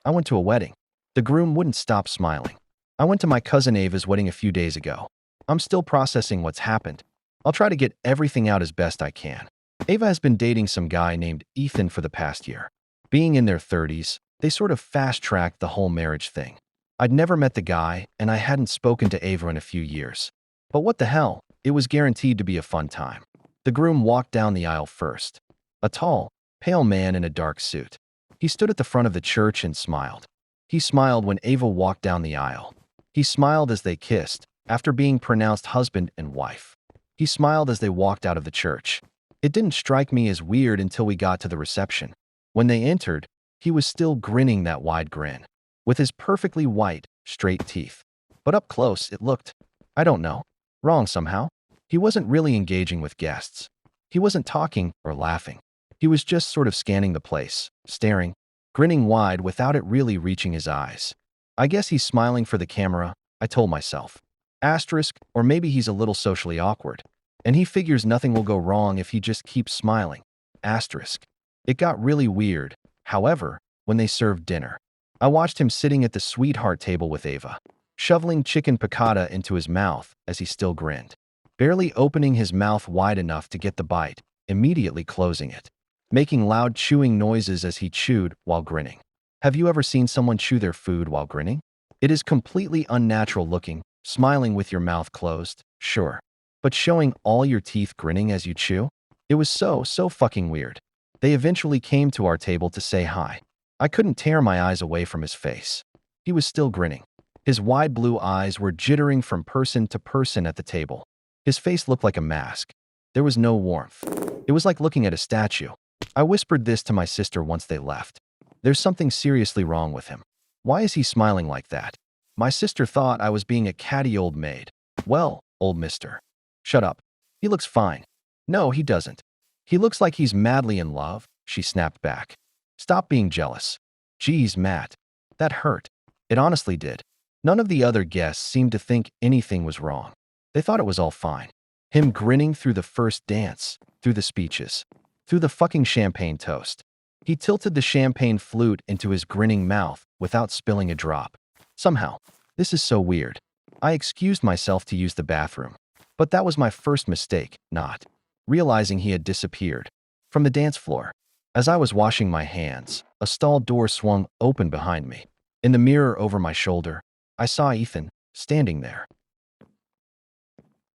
I went to a wedding. The groom wouldn't stop smiling. I went to my cousin Ava's wedding a few days ago. I'm still processing what's happened. I'll try to get everything out as best I can. Ava has been dating some guy named Ethan for the past year. Being in their 30s, they sort of fast-tracked the whole marriage thing. I'd never met the guy, and I hadn't spoken to Ava in a few years. But what the hell, it was guaranteed to be a fun time. The groom walked down the aisle first. A tall, pale man in a dark suit. He stood at the front of the church and smiled. He smiled when Ava walked down the aisle. He smiled as they kissed, after being pronounced husband and wife. He smiled as they walked out of the church. It didn't strike me as weird until we got to the reception. When they entered, he was still grinning that wide grin, with his perfectly white, straight teeth. But up close, it looked, I don't know, wrong somehow. He wasn't really engaging with guests. He wasn't talking or laughing. He was just sort of scanning the place, staring, grinning wide without it really reaching his eyes. I guess he's smiling for the camera, I told myself. Asterisk, or maybe he's a little socially awkward, and he figures nothing will go wrong if he just keeps smiling. Asterisk. It got really weird, however, when they served dinner. I watched him sitting at the sweetheart table with Ava, shoveling chicken piccata into his mouth as he still grinned, barely opening his mouth wide enough to get the bite, immediately closing it, making loud chewing noises as he chewed while grinning. Have you ever seen someone chew their food while grinning? It is completely unnatural looking, smiling with your mouth closed, sure. But showing all your teeth grinning as you chew? It was so fucking weird. They eventually came to our table to say hi. I couldn't tear my eyes away from his face. He was still grinning. His wide blue eyes were jittering from person to person at the table. His face looked like a mask. There was no warmth. It was like looking at a statue. I whispered this to my sister once they left. There's something seriously wrong with him. Why is he smiling like that? My sister thought I was being a catty old maid. Well, old mister. Shut up. He looks fine. No, he doesn't. He looks like he's madly in love, she snapped back. Stop being jealous. Geez, Matt. That hurt. It honestly did. None of the other guests seemed to think anything was wrong. They thought it was all fine. Him grinning through the first dance, through the speeches, through the fucking champagne toast. He tilted the champagne flute into his grinning mouth without spilling a drop. Somehow, this is so weird. I excused myself to use the bathroom. But that was my first mistake, not realizing he had disappeared from the dance floor. As I was washing my hands, a stall door swung open behind me. In the mirror over my shoulder, I saw Ethan standing there.